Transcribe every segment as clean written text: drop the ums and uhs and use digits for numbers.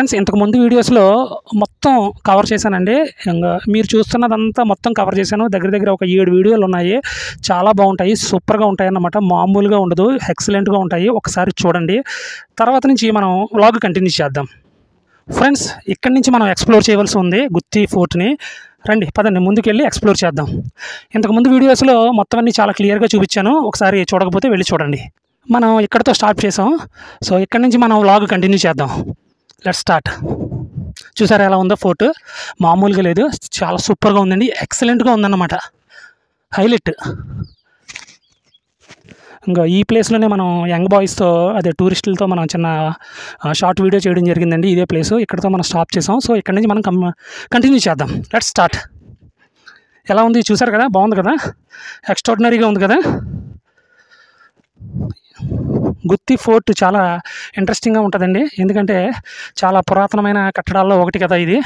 Friends ఇంతకుముందు వీడియోస్లో మొత్తం కవర్ చేశానండి. ఇంకా మీరు చూస్తున్నదంతా మొత్తం కవర్ చేశాను. దగ్గర దగ్గర ఒక 7 వీడియోలు ఉన్నాయి. చాలా బాగుంటాయి, సూపర్గా ఉంటాయి అన్నమాట. మామూలుగా ఉండదు, ఎక్సలెంట్గా ఉంటాయి. ఒకసారి చూడండి. తర్వాత నుంచి మనం వ్లాగ్ కంటిన్యూ చేద్దాం. ఫ్రెండ్స్ ఇక్కడి నుంచి మనం ఎక్స్ప్లోర్ చేయవలసి ఉంది గుత్తి ఫోర్ట్ని. రండి పదండి ముందుకెళ్ళి ఎక్స్ప్లోర్ చేద్దాం. ఇంతకుముందు వీడియోస్లో మొత్తం అన్నీ చాలా క్లియర్గా చూపించాను. ఒకసారి చూడకపోతే వెళ్ళి చూడండి. మనం ఇక్కడతో స్టార్ట్ చేసాం. సో ఇక్కడి నుంచి మనం వ్లాగ్ కంటిన్యూ చేద్దాం. Let's start. చూసారా ఎలా ఉందో ఫోర్ట్? మామూలుగా లేదు, చాలా సూపర్గా ఉందండి, ఎక్సలెంట్గా ఉందన్నమాట. హైలైట్. ఇంకా ఈ ప్లేస్లోనే మనం యంగ్ బాయ్స్తో అదే టూరిస్టులతో మనం చిన్న షార్ట్ వీడియో చేయడం జరిగిందండి. ఇదే ప్లేసు, ఇక్కడతో మనం స్టాప్ చేసాం. సో ఇక్కడ నుంచి మనం కంటిన్యూ చేద్దాం. Let's start. ఎలా ఉంది చూసారు కదా? బాగుంది కదా? ఎక్స్ట్రాడినరీగా ఉంది కదా? గుత్తి ఫోర్ట్ చాలా ఇంట్రెస్టింగ్గా ఉంటుందండి, ఎందుకంటే చాలా పురాతనమైన కట్టడాల్లో ఒకటి కదా ఇది.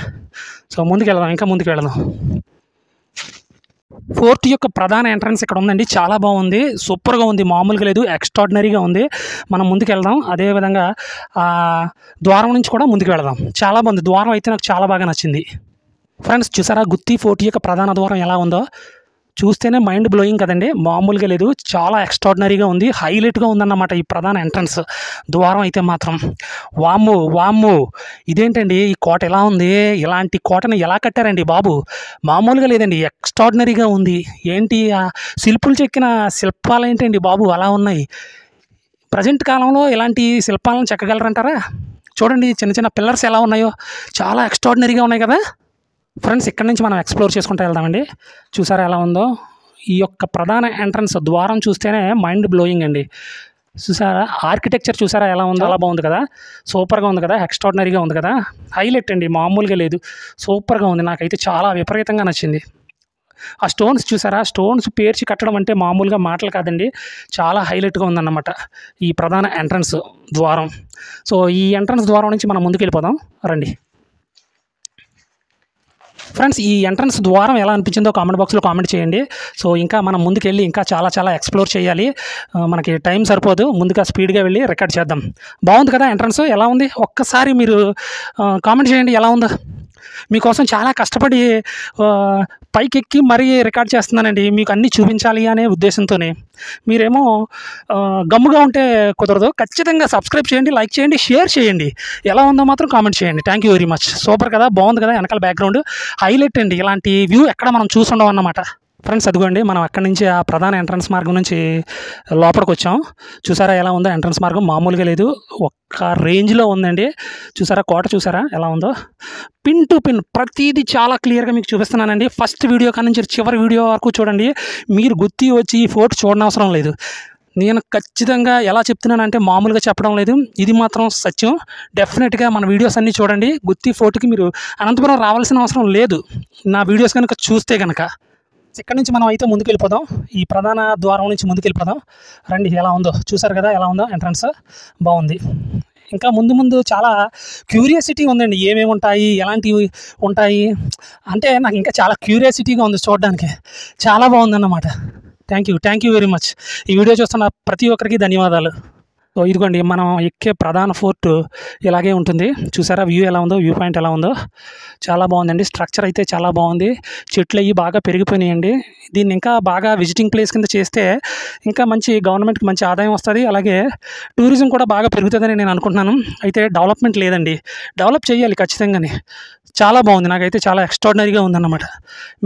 సో ముందుకు వెళదాం, ఇంకా ముందుకు వెళదాం. ఫోర్ట్ యొక్క ప్రధాన ఎంట్రన్స్ ఇక్కడ ఉందండి. చాలా బాగుంది, సూపర్గా ఉంది, మామూలుగా లేదు, ఎక్స్ట్రాడినరీగా ఉంది. మనం ముందుకు వెళ్దాం. అదేవిధంగా ద్వారం నుంచి కూడా ముందుకు వెళదాం. చాలా బాగుంది ద్వారం అయితే, నాకు చాలా బాగా నచ్చింది. ఫ్రెండ్స్ చూసారా గుత్తి ఫోర్ట్ యొక్క ప్రధాన ద్వారం ఎలా ఉందో? చూస్తేనే మైండ్ బ్లోయింగ్ కదండి, మామూలుగా లేదు, చాలా ఎక్స్ట్రాడినరీగా ఉంది, హైలైట్గా ఉందన్నమాట ఈ ప్రధాన ఎంట్రన్స్ ద్వారం అయితే మాత్రం. వామ్ము వామ్ము, ఇదేంటండి ఈ కోట ఎలా ఉంది? ఇలాంటి కోటని ఎలా కట్టారండి బాబు? మామూలుగా లేదండి, ఎక్స్ట్రాడినరీగా ఉంది. ఏంటి ఆ శిల్పులు చెక్కిన శిల్పాలు ఏంటండి బాబు అలా ఉన్నాయి? ప్రజెంట్ కాలంలో ఇలాంటి శిల్పాలను చెక్కగలరంటారా? చూడండి చిన్న చిన్న పిల్లర్స్ ఎలా ఉన్నాయో, చాలా ఎక్స్ట్రాడినరీగా ఉన్నాయి కదా. ఫ్రెండ్స్ ఇక్కడ నుంచి మనం ఎక్స్ప్లోర్ చేసుకుంటూ వెళ్దామండి. చూసారా ఎలా ఉందో? ఈ యొక్క ప్రధాన ఎంట్రన్స్ ద్వారం చూస్తేనే మైండ్ బ్లోయింగ్ అండి. చూసారా ఆర్కిటెక్చర్? చూసారా ఎలా ఉందో? చాలా బాగుంది కదా, సూపర్గా ఉంది కదా, ఎక్స్ట్రాడినరీగా ఉంది కదా, హైలైట్ అండి, మామూలుగా లేదు, సూపర్గా ఉంది. నాకైతే చాలా విపరీతంగా నచ్చింది. ఆ స్టోన్స్ చూసారా? స్టోన్స్ పేర్చి కట్టడం అంటే మామూలుగా మాటలు కాదండి, చాలా హైలైట్గా ఉందన్నమాట ఈ ప్రధాన ఎంట్రన్స్ ద్వారం. సో ఈ ఎంట్రన్స్ ద్వారం నుంచి మనం ముందుకు వెళ్ళిపోదాం రండి. ఫ్రెండ్స్ ఈ ఎంట్రన్స్ ద్వారం ఎలా అనిపించిందో కామెంట్ బాక్స్లో కామెంట్ చేయండి. సో ఇంకా మనం ముందుకెళ్ళి ఇంకా చాలా ఎక్స్ప్లోర్ చేయాలి, మనకి టైం సరిపోదు. ముందుగా స్పీడ్గా వెళ్ళి రికార్డ్ చేద్దాం. బాగుంది కదా ఎంట్రన్స్? ఎలా ఉంది ఒక్కసారి మీరు కామెంట్ చేయండి ఎలా ఉందో. మీకోసం చాలా కష్టపడి పైకి ఎక్కి మరీ రికార్డ్ చేస్తున్నానండి, మీకు అన్నీ చూపించాలి అనే ఉద్దేశంతోనే. మీరేమో గమ్ముగా ఉంటే కుదరదు. ఖచ్చితంగా సబ్స్క్రైబ్ చేయండి, లైక్ చేయండి, షేర్ చేయండి. ఎలా ఉందో మాత్రం కామెంట్ చేయండి. Thank you very much. Super కదా, బాగుంది కదా, వెనకాల బ్యాక్గ్రౌండ్ హైలైట్ అండి. ఇలాంటి వ్యూ ఎక్కడ మనం చూసుండం అన్నమాట. ఫ్రెండ్స్ అదిగోండి మనం అక్కడి నుంచి ఆ ప్రధాన ఎంట్రన్స్ మార్గం నుంచి లోపలికి వచ్చాం. చూసారా ఎలా ఉందో ఎంట్రన్స్ మార్గం? మామూలుగా లేదు, ఒక్క రేంజ్లో ఉందండి. చూసారా కోట? చూసారా ఎలా ఉందో? పిన్ టు పిన్ ప్రతిదీ చాలా క్లియర్గా మీకు చూపిస్తున్నానండి. ఫస్ట్ వీడియో కాడి నుంచి చివరి వీడియో వరకు చూడండి. మీరు గుత్తి వచ్చి ఈ ఫోటో చూడనవసరం లేదు. నేను ఖచ్చితంగా ఎలా చెప్తున్నానంటే మామూలుగా చెప్పడం లేదు, ఇది మాత్రం సత్యం. డెఫినెట్గా మన వీడియోస్ అన్నీ చూడండి. గుత్తి ఫోర్ట్కి మీరు అనంతపురం రావాల్సిన అవసరం లేదు, నా వీడియోస్ కనుక చూస్తే కనుక. ఇక్కడ నుంచి మనం అయితే ముందుకు వెళ్ళిపోదాం. ఈ ప్రధాన ద్వారం నుంచి ముందుకు వెళ్ళిపోదాం రండి. ఎలా ఉందో చూసారు కదా, ఎలా ఉందో ఎంట్రన్స్? బాగుంది. ఇంకా ముందు చాలా క్యూరియాసిటీ ఉందండి, ఏమేమి ఉంటాయి, ఎలాంటివి ఉంటాయి అంటే నాకు ఇంకా చాలా క్యూరియాసిటీగా ఉంది చూడడానికి. చాలా బాగుందన్నమాట. Thank you very much. ఈ వీడియో చూస్తున్న ప్రతి ఒక్కరికి ధన్యవాదాలు. సో ఇదిగోండి మనం ఎక్కే ప్రధాన ఫోర్ట్ ఇలాగే ఉంటుంది. చూసారా వ్యూ ఎలా ఉందో? వ్యూ పాయింట్ ఎలా ఉందో? చాలా బాగుందండి. స్ట్రక్చర్ అయితే చాలా బాగుంది. చెట్లు అవి బాగా పెరిగిపోయినాయండి. దీన్ని ఇంకా బాగా విజిటింగ్ ప్లేస్ కింద చేస్తే ఇంకా మంచి గవర్నమెంట్కి మంచి ఆదాయం వస్తుంది. అలాగే టూరిజం కూడా బాగా పెరుగుతుందని నేను అనుకుంటున్నాను. అయితే డెవలప్మెంట్ లేదండి, డెవలప్ చేయాలి ఖచ్చితంగానే. చాలా బాగుంది, నాకైతే చాలా ఎక్స్ట్రాడినరీగా ఉందన్నమాట.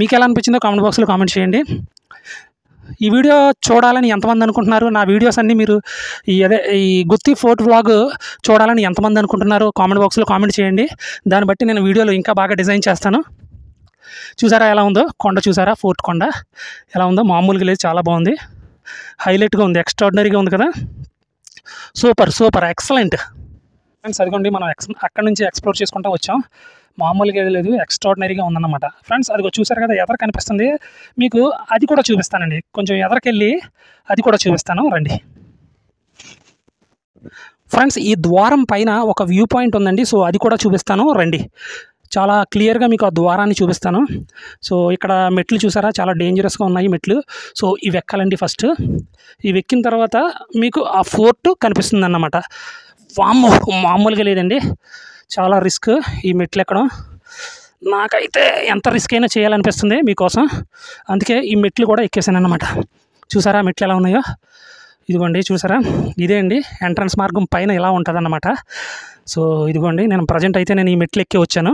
మీకు ఎలా అనిపించిందో కామెంట్ బాక్స్లో కామెంట్ చేయండి. ఈ వీడియో చూడాలని ఎంతమంది అనుకుంటున్నారు? నా వీడియోస్ అన్నీ మీరు ఈ గుత్తి ఫోర్ట్ వ్లాగ్ చూడాలని ఎంతమంది అనుకుంటున్నారు? కామెంట్ బాక్స్లో కామెంట్ చేయండి. దాన్ని బట్టి నేను వీడియోలో ఇంకా బాగా డిజైన్ చేస్తాను. చూసారా ఎలా ఉందో? కొండ చూసారా? ఫోర్ట్ కొండ ఎలా ఉందో? మామూలుగా లేదు, చాలా బాగుంది, హైలైట్గా ఉంది, ఎక్స్ట్రాడినరీగా ఉంది కదా. Super excellent. ఫ్రెండ్స్ అదిగోండి మనం అక్కడి నుంచి ఎక్స్ప్లోర్ చేసుకుంటూ వచ్చాం. మామూలుగా లేదు, ఎక్స్ట్రాడినరీగా ఉందన్నమాట. ఫ్రెండ్స్ అదిగో చూసారు కదా ఎదర కనిపిస్తుంది మీకు, అది కూడా చూపిస్తానండి. కొంచెం ఎదరికెళ్ళి అది కూడా చూపిస్తాను రండి. ఫ్రెండ్స్ ఈ ద్వారం పైన ఒక వ్యూ పాయింట్ ఉందండి, సో అది కూడా చూపిస్తాను రండి. చాలా క్లియర్గా మీకు ఆ ద్వారాన్ని చూపిస్తాను. సో ఇక్కడ మెట్లు చూసారా? చాలా డేంజరస్గా ఉన్నాయి మెట్లు. సో ఇవి ఎక్కాలండి ఫస్ట్. ఇవి ఎక్కిన తర్వాత మీకు ఆ ఫోర్ట్ కనిపిస్తుంది అన్నమాట. వామ్మో మామూలుగా లేదండి, చాలా రిస్క్ ఈ మెట్లు ఎక్కడం. నాకైతే ఎంత రిస్క్ అయినా చేయాలనిపిస్తుంది మీకోసం, అందుకే ఈ మెట్లు కూడా ఎక్కేసాను అన్నమాట. చూసారా మెట్లు ఎలా ఉన్నాయో? ఇదిగోండి చూసారా, ఇదే అండి ఎంట్రన్స్ మార్గం పైన ఇలా ఉంటుందన్నమాట. సో ఇదిగోండి నేను ప్రజెంట్ అయితే నేను ఈ మెట్లు ఎక్కి వచ్చాను.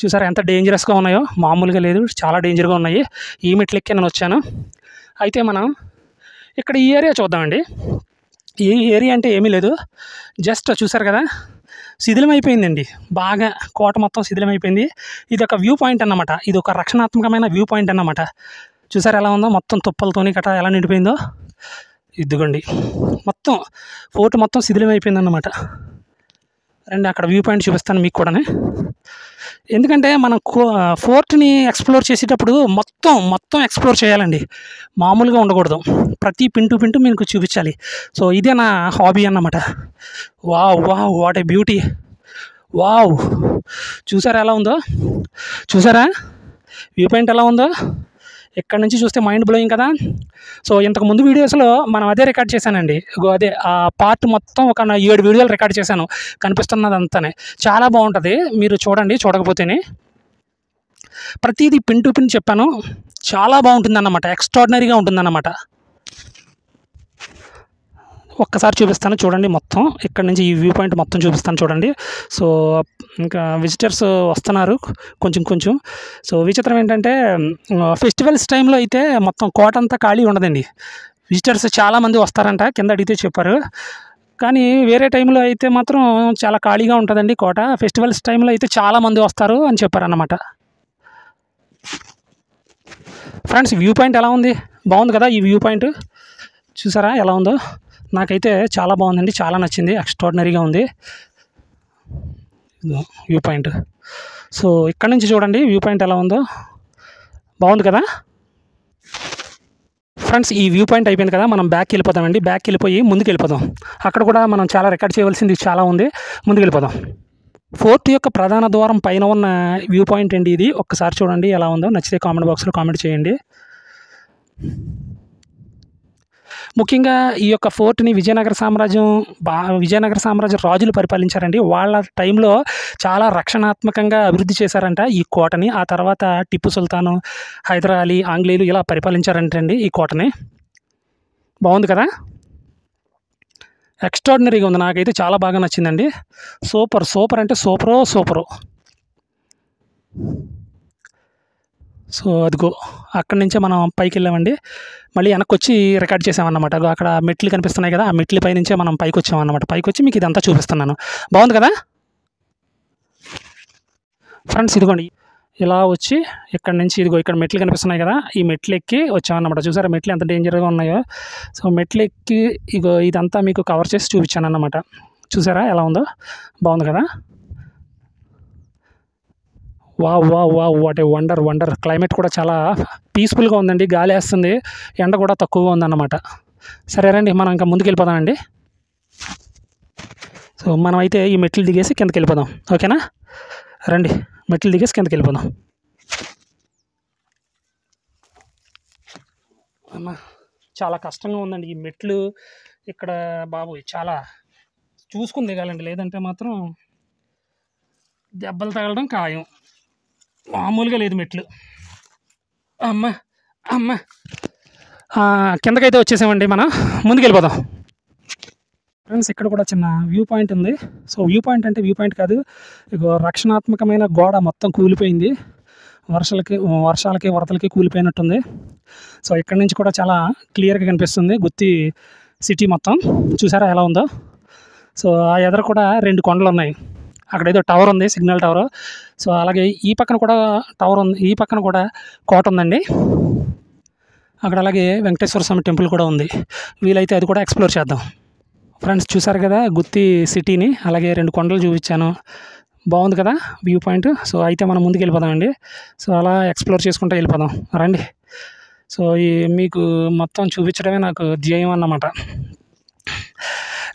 చూసారా ఎంత డేంజరస్గా ఉన్నాయో? మామూలుగా లేదు, చాలా డేంజర్గా ఉన్నాయి. ఈ మెట్లు ఎక్కి నేను వచ్చాను. అయితే మనం ఇక్కడ ఈ ఏరియా చూద్దామండి. ఈ ఏరియా అంటే ఏమీ లేదు, జస్ట్ చూసారు కదా శిథిలమైపోయిందండి, బాగా కోట మొత్తం శిథిలమైపోయింది. ఇది ఒక వ్యూ పాయింట్ అన్నమాట, ఇది ఒక రక్షణాత్మకమైన వ్యూ పాయింట్ అన్నమాట. చూసారు ఎలా ఉందో? మొత్తం తుప్పలతోని గట్రా ఎలా నిండిపోయిందో. ఇదిగోండి మొత్తం ఫోర్ట్ మొత్తం శిథిలమైపోయింది అన్నమాట. రండి అక్కడ వ్యూ పాయింట్ చూపిస్తాను మీకు కూడా. ఎందుకంటే మనం ఫోర్ట్ని ఎక్స్ప్లోర్ చేసేటప్పుడు మొత్తం ఎక్స్ప్లోర్ చేయాలండి, మామూలుగా ఉండకూడదు. ప్రతి పింటు మీకు చూపించాలి. సో ఇదే నా హాబీ అన్నమాట. Wow wow, what a beauty! Wow, చూసారా ఎలా ఉందో? చూసారా వ్యూ పాయింట్ ఎలా ఉందో? ఇక్కడ నుంచి చూస్తే మైండ్ బ్లోయింగ్ కదా. సో ఇంతకు ముందు వీడియోస్లో మనం అదే రికార్డ్ చేశానండి, అదే ఆ పార్ట్ మొత్తం ఒక 7 వీడియోలు రికార్డ్ చేశాను, కనిపిస్తున్నది అంతానే. చాలా బాగుంటుంది, మీరు చూడండి చూడకపోతేనే. ప్రతిదీ పిన్ టు పిన్ చెప్పాను, చాలా బాగుంటుందన్నమాట, ఎక్స్ట్రాడినరీగా ఉంటుందన్నమాట. ఒక్కసారి చూపిస్తాను చూడండి మొత్తం. ఇక్కడ నుంచి ఈ వ్యూ పాయింట్ మొత్తం చూపిస్తాను చూడండి. సో ఇంకా విజిటర్స్ వస్తున్నారు కొంచెం. సో విచిత్రం ఏంటంటే ఫెస్టివల్స్ టైంలో అయితే మొత్తం కోట అంతా ఖాళీ ఉండదండి, విజిటర్స్ చాలామంది వస్తారంట, కింద అడిగితే చెప్పారు. కానీ వేరే టైంలో అయితే మాత్రం చాలా ఖాళీగా ఉంటుందండి కోట. ఫెస్టివల్స్ టైంలో అయితే చాలామంది వస్తారు అని చెప్పారన్నమాట. ఫ్రెండ్స్ వ్యూ పాయింట్ ఎలా ఉంది? బాగుంది కదా ఈ వ్యూ పాయింట్? చూసారా ఎలా ఉందో? నాకైతే చాలా బాగుందండి, చాలా నచ్చింది, ఎక్స్ట్రాడినరీగా ఉంది వ్యూ పాయింట్. సో ఇక్కడ నుంచి చూడండి వ్యూ పాయింట్ ఎలా ఉందో, బాగుంది కదా ఫ్రెండ్స్? ఈ వ్యూ పాయింట్ అయిపోయింది కదా, మనం బ్యాక్కి వెళ్ళిపోతామండి. బ్యాక్కి వెళ్ళిపోయి ముందుకు వెళ్ళిపోదాం. అక్కడ కూడా మనం చాలా రికార్డ్ చేయవలసింది చాలా ఉంది, ముందుకు వెళ్ళిపోదాం. ఫోర్ట్ యొక్క ప్రధాన ద్వారం పైన ఉన్న వ్యూ పాయింట్ అండి ఇది. ఒక్కసారి చూడండి ఎలా ఉందో, నచ్చితే కామెంట్ బాక్స్లో కామెంట్ చేయండి. ముఖ్యంగా ఈ యొక్క ఫోర్ట్ని విజయనగర సామ్రాజ్యం రాజులు పరిపాలించారండి. వాళ్ళ టైంలో చాలా రక్షణాత్మకంగా అభివృద్ధి చేశారంట ఈ కోటని. ఆ తర్వాత టిప్పు సుల్తాను, హైదర్ అలీ, ఆంగ్లేయులు ఇలా పరిపాలించారంటండి ఈ కోటని. బాగుంది కదా? ఎక్స్ట్రాడినరీగా ఉంది, నాకైతే చాలా బాగా నచ్చిందండి. సూపర్ అంటే సూపరు. సో అదిగో అక్కడి నుంచే మనం పైకి వెళ్ళామండి, మళ్ళీ వెనక్కి వచ్చి రికార్డ్ చేసామన్నమాట. అక్కడ మెట్లు కనిపిస్తున్నాయి కదా, ఆ మెట్ల పై నుంచే మనం పైకి వచ్చామన్నమాట. పైకి వచ్చి మీకు ఇదంతా చూపిస్తున్నాను. బాగుంది కదా ఫ్రెండ్స్? ఇదిగోండి ఇలా వచ్చి ఇక్కడ నుంచి ఇదిగో ఇక్కడ మెట్లు కనిపిస్తున్నాయి కదా, ఈ మెట్లు ఎక్కి వచ్చామన్నమాట. చూసారా మెట్లు ఎంత డేంజర్గా ఉన్నాయో? సో మెట్లు ఎక్కి ఇగో ఇదంతా మీకు కవర్ చేసి చూపించాను అన్నమాట. చూసారా ఎలా ఉందో? బాగుంది కదా? Wow what a wonder. Climate కూడా చాలా పీస్ఫుల్గా ఉందండి, గాలి వేస్తుంది, ఎండ కూడా తక్కువగా ఉందన్నమాట. సరే రండి మనం ఇంకా ముందుకు వెళ్ళిపోదామండి. సో మనం అయితే ఈ మెట్లు దిగేసి కిందకి వెళ్ళిపోదాం, ఓకేనా? రండి మెట్లు దిగేసి కిందకి వెళ్ళిపోదాం. అమ్మ చాలా కష్టంగా ఉందండి ఈ మెట్లు ఇక్కడ బాబు, చాలా చూసుకుని దిగాలండి, లేదంటే మాత్రం దెబ్బలు తగలడం ఖాయం. మామూలుగా లేదు మెట్లు. అమ్మ కిందకైతే వచ్చేసామండి, మనం ముందుకు వెళ్ళిపోదాం. ఫ్రెండ్స్ ఇక్కడ కూడా చిన్న వ్యూ పాయింట్ ఉంది. సో వ్యూ పాయింట్ అంటే వ్యూ పాయింట్ కాదు, ఇక రక్షణాత్మకమైన గోడ మొత్తం కూలిపోయింది, వర్షాలకి వరదలకి కూలిపోయినట్టుంది. సో ఇక్కడ నుంచి కూడా చాలా క్లియర్గా కనిపిస్తుంది గుత్తి సిటీ మొత్తం. చూసారా ఎలా ఉందో? సో ఆ ఎదుర కూడా 2 కొండలు ఉన్నాయి, అక్కడ ఏదో టవర్ ఉంది, సిగ్నల్ టవర్. సో అలాగే ఈ పక్కన కూడా టవర్ ఉంది, ఈ పక్కన కూడా కోట ఉందండి. అక్కడ అలాగే వెంకటేశ్వర స్వామి టెంపుల్ కూడా ఉంది, వీలైతే అది కూడా ఎక్స్ప్లోర్ చేద్దాం. ఫ్రెండ్స్ చూసారు కదా గుత్తి సిటీని, అలాగే 2 కొండలు చూపించాను, బాగుంది కదా వ్యూ పాయింట్? సో అయితే మనం ముందుకు వెళ్ళిపోదామండి. సో అలా ఎక్స్ప్లోర్ చేసుకుంటూ వెళ్ళిపోదాం రండి. సో ఈ మీకు మొత్తం చూపించడమే నాకు ధ్యేయం అన్నమాట.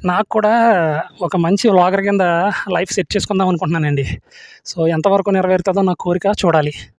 నాకు కూడా ఒక మంచి వ్లాగర్ కింద లైఫ్ సెట్ చేసుకుందాం అనుకుంటున్నానండి. సో ఎంతవరకు నెరవేరుతుందో నా కోరిక, చూడాలి.